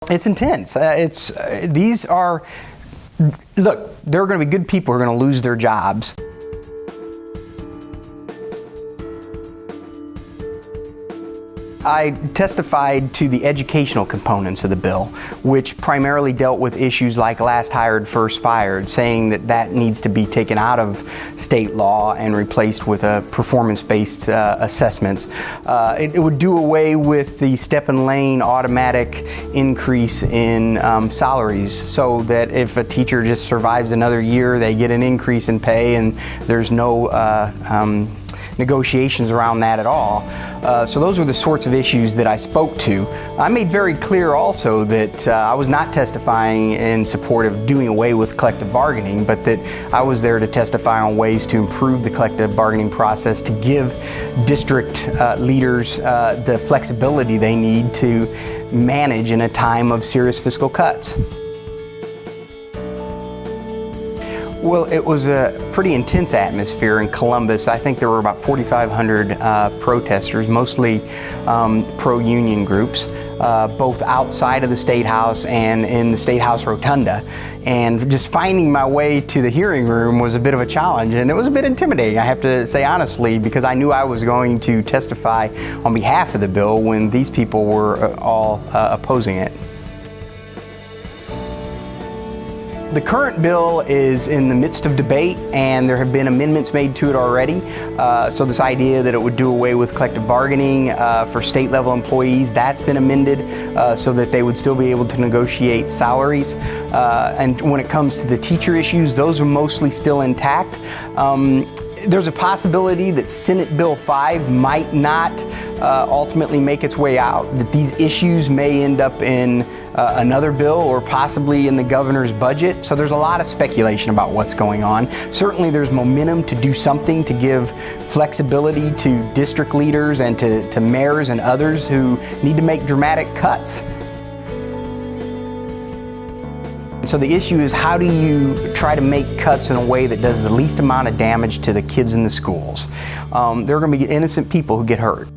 It's intense. Look, there are going to be good people who are going to lose their jobs. I testified to the educational components of the bill, which primarily dealt with issues like last hired, first fired, saying that that needs to be taken out of state law and replaced with a performance-based assessments. It would do away with the step and lane automatic increase in salaries, so that if a teacher just survives another year, they get an increase in pay, and there's no negotiations around that at all. So those were the sorts of issues that I spoke to. I made very clear also that I was not testifying in support of doing away with collective bargaining, but that I was there to testify on ways to improve the collective bargaining process, to give district leaders the flexibility they need to manage in a time of serious fiscal cuts. Well, it was a pretty intense atmosphere in Columbus. I think there were about 4,500 protesters, mostly pro-union groups, both outside of the State House and in the State House rotunda. And just finding my way to the hearing room was a bit of a challenge, and it was a bit intimidating, I have to say honestly, because I knew I was going to testify on behalf of the bill when these people were all opposing it. The current bill is in the midst of debate, and there have been amendments made to it already. So this idea that it would do away with collective bargaining for state level employees, that's been amended so that they would still be able to negotiate salaries. And when it comes to the teacher issues, those are mostly still intact. There's a possibility that Senate Bill 5 might not ultimately make its way out, that these issues may end up in another bill or possibly in the governor's budget. So there's a lot of speculation about what's going on. Certainly there's momentum to do something to give flexibility to district leaders and to mayors and others who need to make dramatic cuts. So the issue is, how do you try to make cuts in a way that does the least amount of damage to the kids in the schools? There are going to be innocent people who get hurt.